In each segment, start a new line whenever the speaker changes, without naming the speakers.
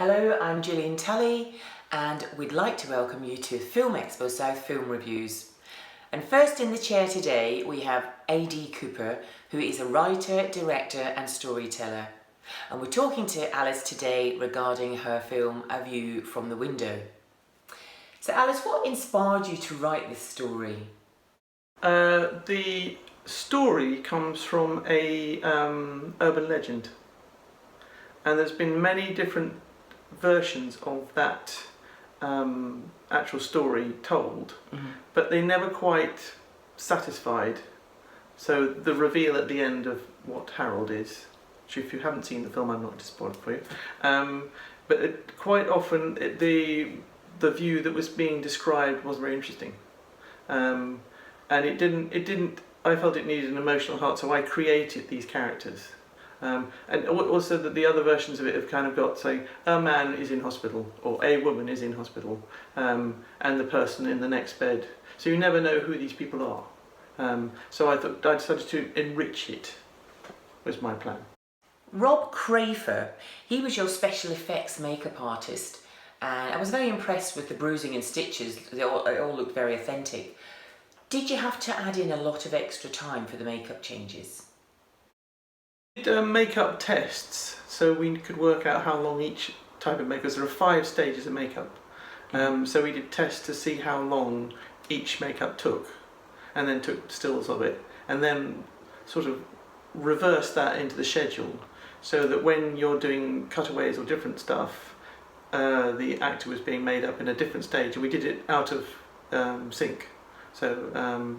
Hello, I'm Gillian Tully and we'd like to welcome you to Film Expo South Film Reviews. And first in the chair today we have A.D. Cooper, who is a writer, director and storyteller. And we're talking to Alice today regarding her film A View from the Window. So Alice, what inspired you to write this story?
The story comes from a urban legend, and there's been many different versions of that actual story told, but they never quite satisfied. So the reveal at the end of what Harold is, which if you haven't seen the film I'm not going to spoil it for you, but quite often the view that was being described wasn't very interesting, and it didn't. I felt it needed an emotional heart, so I created these characters. And also that the other versions of it have kind of got, say, a man is in hospital or a woman is in hospital, and the person in the next bed. So you never know who these people are. So I thought I decided to enrich it, was my plan.
Rob Crafer, he was your special effects makeup artist, and I was very impressed with the bruising and stitches. It all looked very authentic. Did you have to add in a lot of extra time for the makeup changes?
We did makeup tests, so we could work out how long each type of makeup, because there are 5 stages of makeup. So we did tests to see how long each makeup took, and then took stills of it, and then sort of reverse that into the schedule, so that when you're doing cutaways or different stuff, the actor was being made up in a different stage, and we did it out of sync. So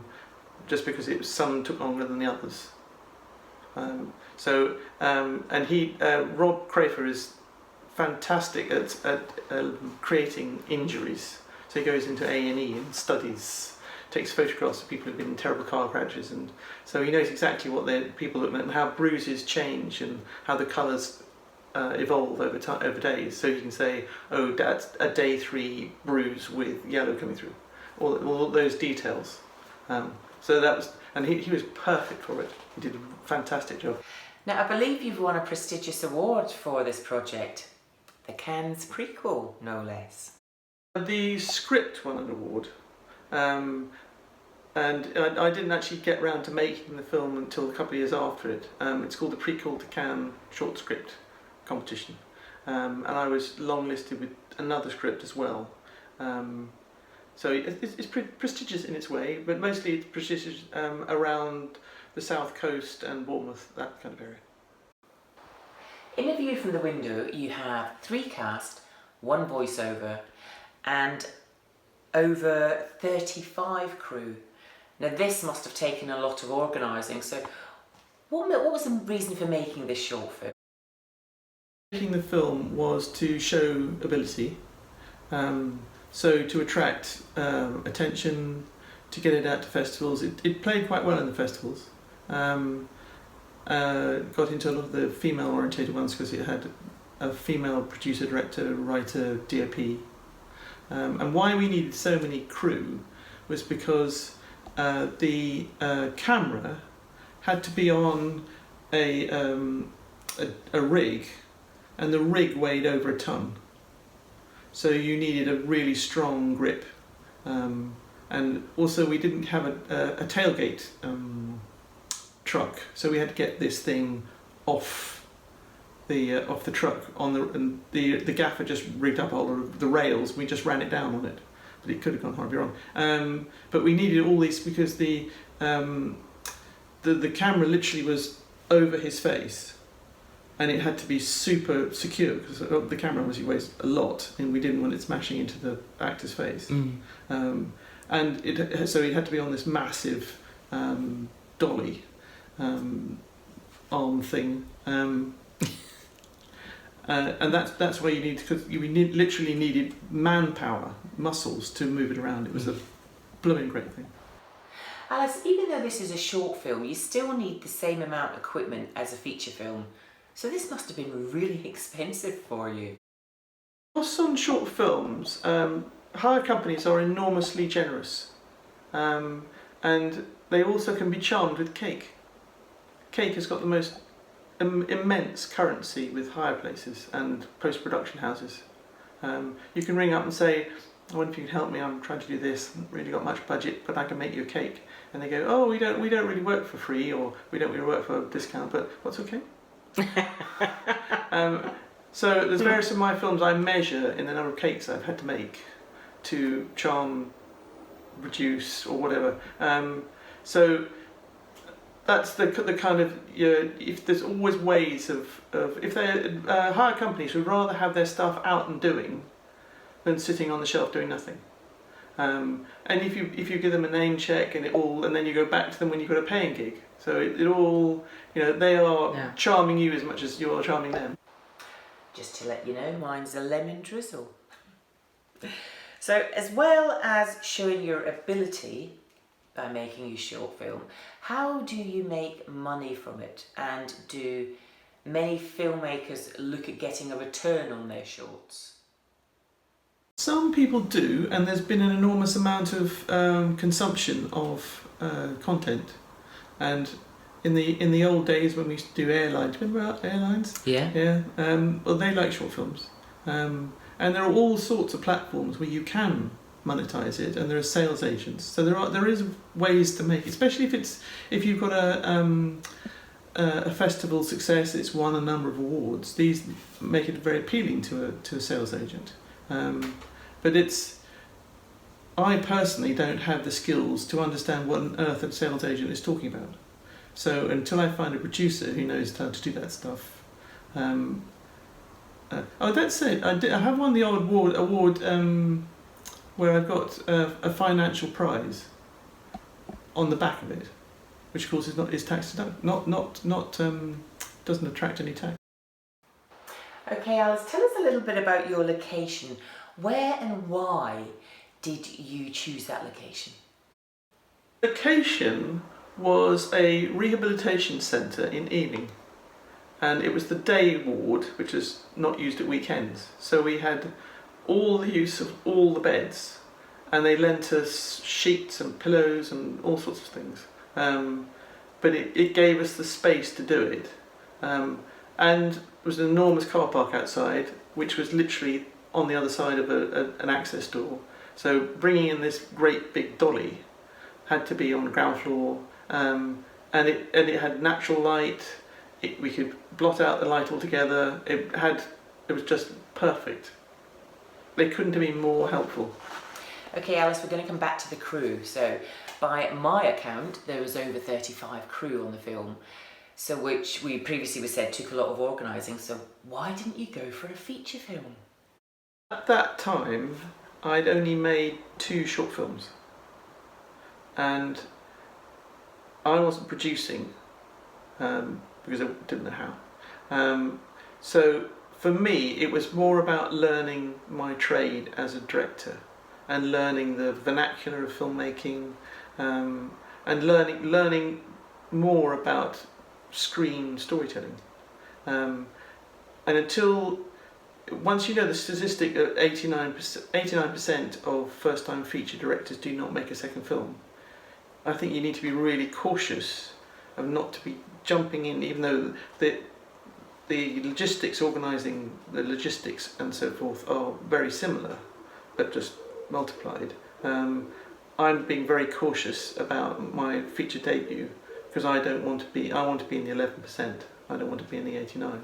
just because some took longer than the others. And Rob Crafer is fantastic at creating injuries. So he goes into A&E and studies, takes photographs of people who've been in terrible car crashes, and so he knows exactly what people look like and how bruises change and how the colours evolve over days. So you can say, oh, that's a day 3 bruise with yellow coming through, all those details. So that was, and he was perfect for it. He did a fantastic job.
Now I believe you've won a prestigious award for this project, the Cannes prequel, no less.
The script won an award, and I didn't actually get round to making the film until a couple of years after it. It's called the Prequel to Cannes Short Script Competition, and I was longlisted with another script as well. So it's prestigious in its way, but mostly it's prestigious around the south coast and Bournemouth, that kind of area.
In A View from the Window you have 3 cast, 1 voiceover and over 35 crew. Now this must have taken a lot of organising, so what was the reason for making this short film?
Making the film was to show ability. So to attract attention, to get it out to festivals. It played quite well in the festivals. Got into a lot of the female-orientated ones because it had a female producer, director, writer, DOP. And why we needed so many crew was because the camera had to be on a rig, and the rig weighed over a ton. So you needed a really strong grip, and also we didn't have a tailgate truck, so we had to get this thing off the truck and the gaffer just rigged up all the rails. We just ran it down on it, but it could have gone horribly wrong. But we needed all these because the camera literally was over his face. And it had to be super secure because the camera obviously weighs a lot, and we didn't want it smashing into the actor's face. So it had to be on this massive dolly arm thing, and that's why you need, because literally needed manpower, muscles to move it around. It was a blooming great thing.
Alice, even though this is a short film, you still need the same amount of equipment as a feature film. So this must have been really expensive for you.
On short films, hire companies are enormously generous, and they also can be charmed with cake. Cake has got the most immense currency with hire places and post-production houses. You can ring up and say, I wonder if you can help me, I'm trying to do this, I haven't really got much budget, but I can make you a cake. And they go, oh, we don't really work for free, or we don't really work for a discount, but what's okay? So there's various of my films I measure in the number of cakes I've had to make to charm, reduce, or whatever. So that's the kind of, if there's always ways of if they're hire companies would rather have their stuff out and doing than sitting on the shelf doing nothing. And if you give them a name check and then you go back to them when you've got a paying gig, so it all, they are charming you as much as you're charming them.
Just to let you know, mine's a lemon drizzle. So as well as showing your ability by making a short film, how do you make money from it? And do many filmmakers look at getting a return on their shorts?
Some people do, and there's been an enormous amount of consumption of content. And in the old days when we used to do airlines, remember airlines?
Yeah.
Yeah. Well, they like short films, and there are all sorts of platforms where you can monetize it, and there are sales agents. So there is ways to make it, especially if you've got a festival success, it's won a number of awards. These make it very appealing to a sales agent. But I personally don't have the skills to understand what on earth a sales agent is talking about. So until I find a producer who knows how to do that stuff. That said, I have won the old award where I've got a financial prize on the back of it, which of course is tax deductible, doesn't attract any tax.
Okay, Alice, tell us a little bit about your location. Where and why did you choose that location?
Location was a rehabilitation centre in Ealing, and it was the day ward, which is not used at weekends. So we had all the use of all the beds, and they lent us sheets and pillows and all sorts of things. But it gave us the space to do it. And there was an enormous car park outside, which was literally on the other side of an access door. So bringing in this great big dolly had to be on the ground floor, and it had natural light. We could blot out the light altogether. It was just perfect. They couldn't have been more helpful.
Okay, Alice, we're going to come back to the crew. So by my account, there was over 35 crew on the film. So which we previously said took a lot of organising. So why didn't you go for a feature film?
At that time, I'd only made 2 short films, and I wasn't producing because I didn't know how. So for me, it was more about learning my trade as a director and learning the vernacular of filmmaking, and learning more about screen storytelling. And once you know the statistic that 89% of first-time feature directors do not make a second film, I think you need to be really cautious of not to be jumping in, even though the logistics, organising the logistics and so forth are very similar, but just multiplied. I'm being very cautious about my feature debut because I want to be in the 11%. I don't want to be in the 89%.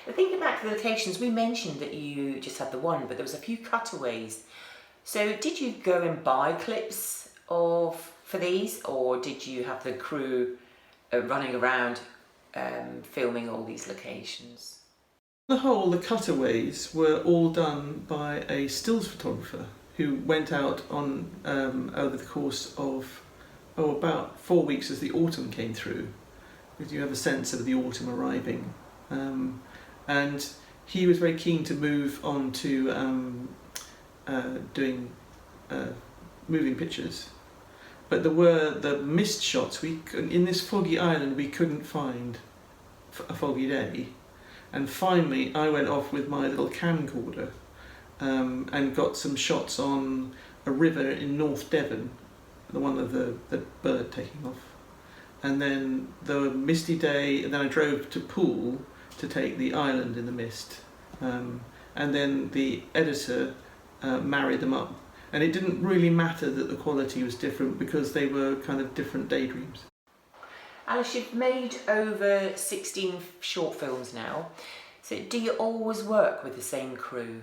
Thinking back to the locations, we mentioned that you just had the one, but there was a few cutaways. So did you go and buy clips for these, or did you have the crew running around filming all these locations?
On the whole, the cutaways were all done by a stills photographer who went out on over the course of about 4 weeks as the autumn came through, because you have a sense of the autumn arriving. And he was very keen to move on to doing moving pictures. But there were the mist shots. In this foggy island, we couldn't find a foggy day. And finally, I went off with my little camcorder and got some shots on a river in North Devon, the one of the bird taking off. and then the misty day, and then I drove to Poole to take the island in the mist, and then the editor married them up. And it didn't really matter that the quality was different because they were kind of different daydreams.
Alice, you've made over 16 short films now, so do you always work with the same crew?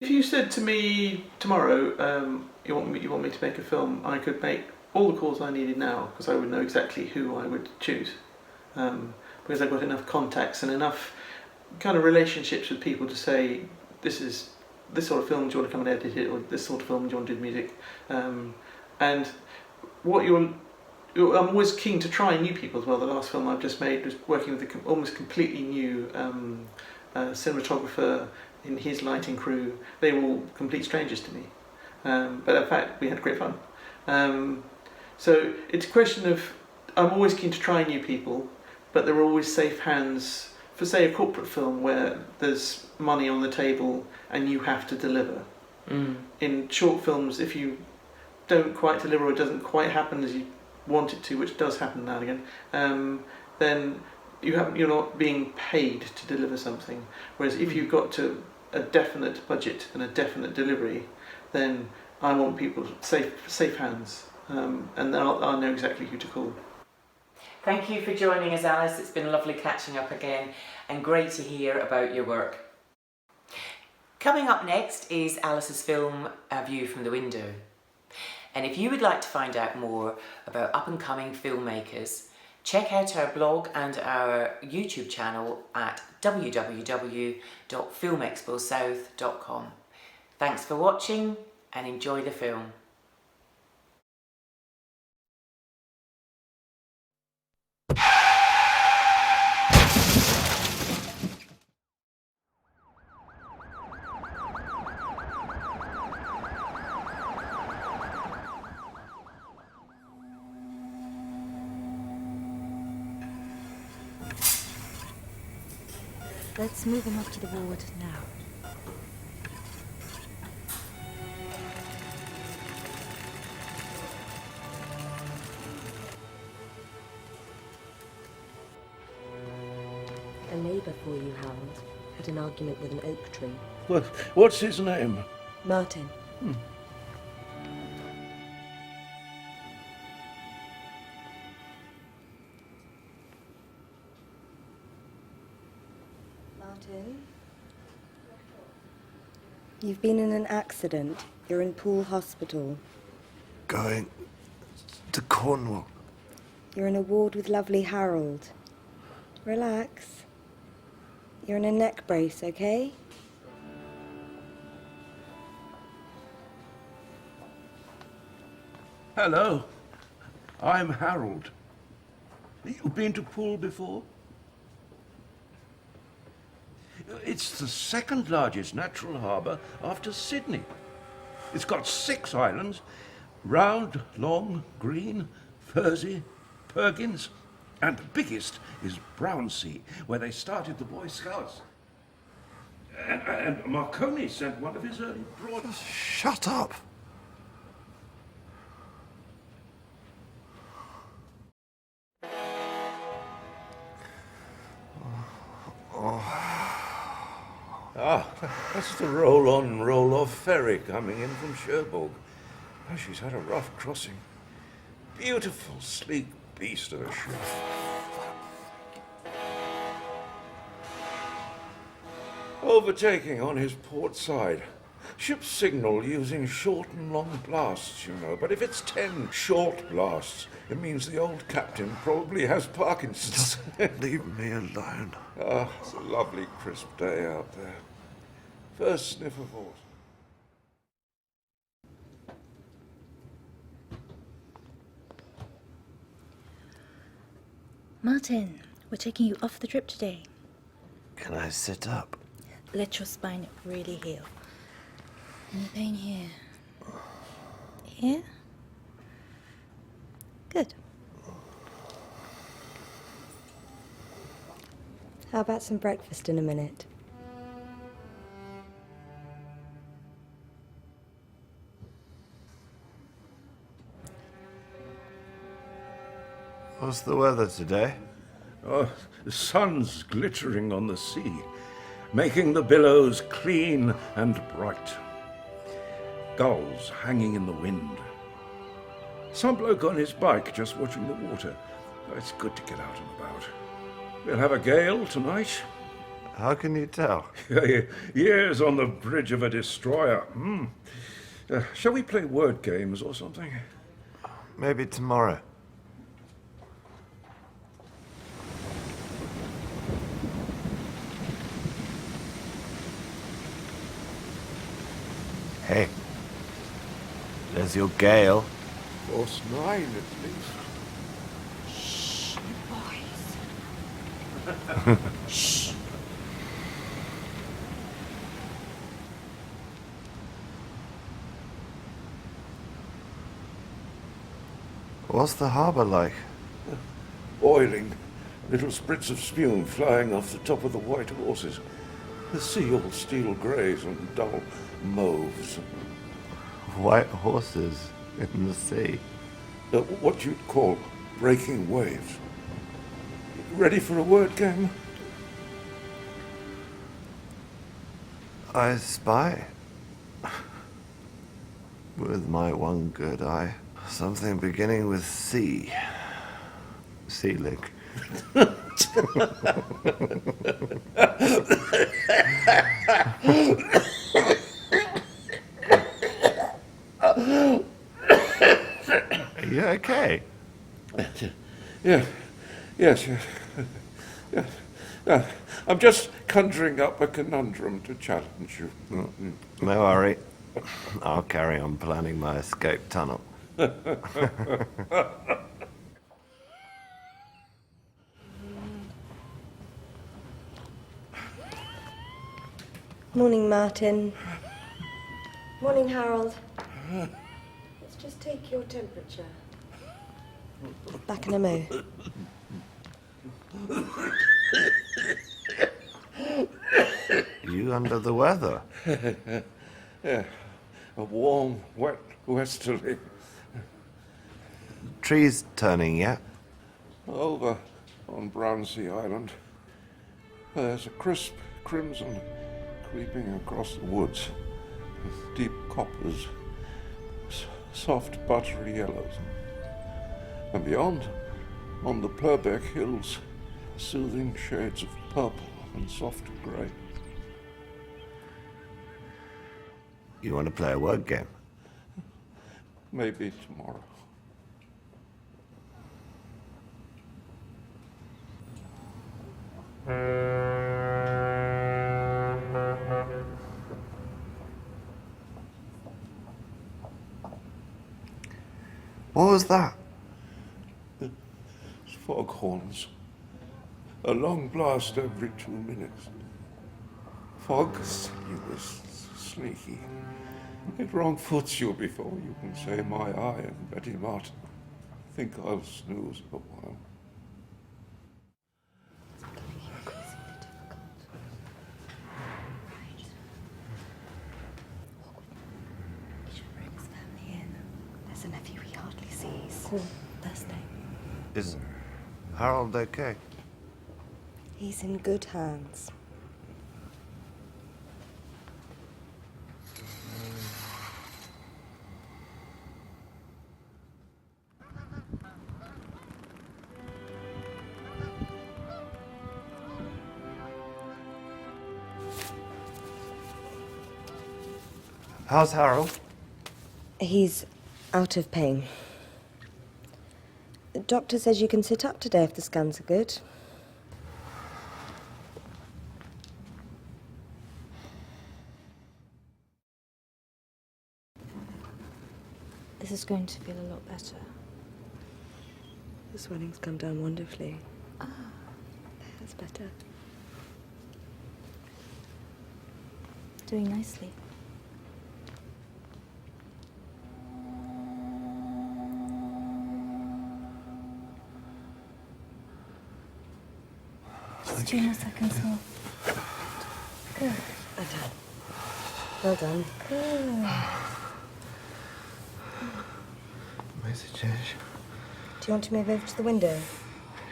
If you said to me tomorrow, you want me to make a film, I could make all the calls I needed now because I would know exactly who I would choose, because I've got enough contacts and enough kind of relationships with people to say this sort of film, do you want to come and edit it, or this sort of film, do you want to do music, and I'm always keen to try new people as well. The last film I've just made was working with an almost completely new cinematographer in his lighting crew. They were all complete strangers to me, but in fact we had great fun. So it's a question of, I'm always keen to try new people, but there are always safe hands for, say, a corporate film where there's money on the table and you have to deliver. In short films, if you don't quite deliver or it doesn't quite happen as you want it to, which does happen now and again, then you're not being paid to deliver something. Whereas if you've got to a definite budget and a definite delivery, then I want people safe hands, and I'll know exactly who to call.
Thank you for joining us, Alice. It's been lovely catching up again and great to hear about your work. Coming up next is Alice's film A View from the Window. And if you would like to find out more about up-and-coming filmmakers, check out our blog and our YouTube channel at www.filmexposouth.com. Thanks for watching and enjoy the film.
Let's move him up to the ward now. A neighbour for you, Harold, had an argument with an oak tree.
What's his name?
Martin. Martin? You've been in an accident. You're in Poole Hospital.
Going to Cornwall.
You're in a ward with lovely Harold. Relax. You're in a neck brace, okay?
Hello, I'm Harold. You've been to Poole before? It's the second largest natural harbour after Sydney. It's got 6 islands: Round, Long, Green, Fursey, Perkins, and the biggest is Brownsea, where they started the Boy Scouts. And Marconi sent one of his early broad...
Shut up!
Ah, that's the roll-on, roll-off ferry coming in from Cherbourg. Oh, she's had a rough crossing. Beautiful, sleek beast of a ship. Overtaking on his port side. Ship signal using short and long blasts, you know. But if it's 10 short blasts, it means the old captain probably has Parkinson's.
Leave me alone.
Ah, it's a lovely crisp day out there. First sniff of autumn.
Martin, we're taking you off the drip today.
Can I sit up?
Let your spine really heal. Any pain here? Here? Good.
How about some breakfast in a minute?
What's the weather today?
Oh, the sun's glittering on the sea, making the billows clean and bright. Gulls hanging in the wind. Some bloke on his bike just watching the water. It's good to get out and about. We'll have a gale tonight.
How can you tell?
Years on the bridge of a destroyer. Shall we play word games or something?
Maybe tomorrow. Hey, there's your gale.
Force 9 at least.
Shh, boys. Shh.
What's the harbour like?
Boiling. Little spritz of spume flying off the top of the white horses. The sea all steel greys and dull mauves.
White horses in the sea.
What you'd call breaking waves. Ready for a word game?
I spy. With my one good eye. Something beginning with C. Seelig. Are you okay?
Yeah. Yes. I'm just conjuring up a conundrum to challenge you.
No worry. I'll carry on planning my escape tunnel.
Morning, Martin. Morning, Harold. Let's just take your temperature. Back in a mo.
You under the weather?
Yeah. A warm, wet westerly.
Trees turning yet?
Over on Brownsea Island. There's a crisp crimson creeping across the woods. Deep coppers. Soft buttery yellows. And beyond, on the Purbeck Hills, soothing shades of purple and soft grey.
You want to play a word game?
Maybe tomorrow.
What was that?
It's foghorns. A long blast every 2 minutes. Fog was sneaky. It wrong foots you before you can say my eye and Betty Martin. Think I'll snooze a while.
There's a nephew he hardly sees. Cool. Thursday.
Is Harold okay?
He's in good hands.
How's Harold?
He's out of pain. The doctor says you can sit up today if the scans are good.
This is going to feel a lot better.
The swelling's come down wonderfully. Ah, that's better.
Doing nicely. Just 2 more seconds more. Good.
Well done.
Good.
Messages.
Do you want to move over to the window?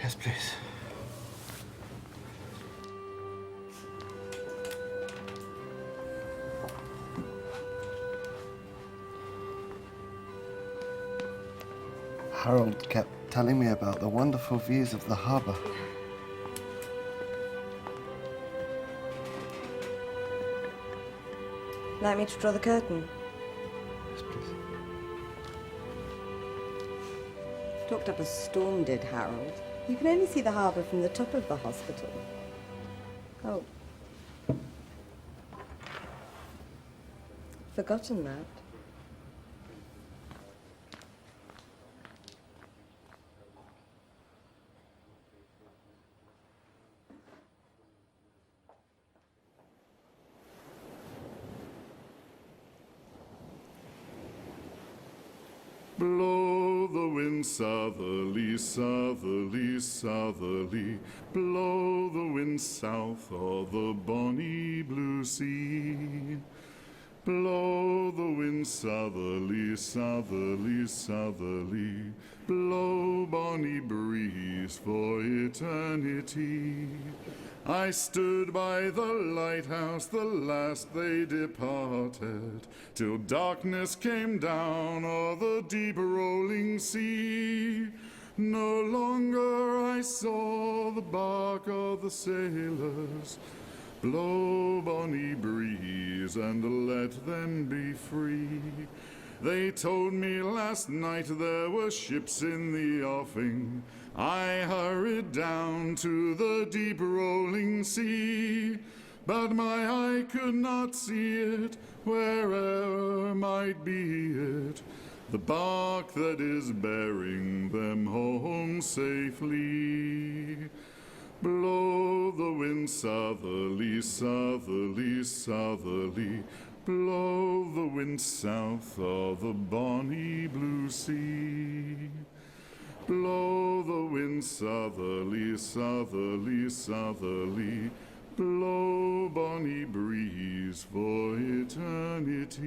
Yes, please. Harold kept telling me about the wonderful views of the harbour.
Like me to draw the curtain?
Yes, please.
Talked up a storm, did Harold. You can only see the harbour from the top of the hospital. Oh. Forgotten that.
Blow the wind southerly, southerly, southerly. Blow the wind south of the bonny blue sea. Blow the wind southerly, southerly, southerly. Blow, bonny breeze, for eternity. I stood by the lighthouse the last they departed, till darkness came down o'er the deep rolling sea. No longer I saw the bark of the sailors. Blow, bonny breeze, and let them be free. They told me last night there were ships in the offing. I hurried down to the deep rolling sea, but my eye could not see it, where'er might be it, the bark that is bearing them home safely. Blow the wind southerly, southerly, southerly. Blow the wind south of the bonny blue sea. Blow the wind southerly, southerly, southerly. Blow, bonny breeze, for eternity.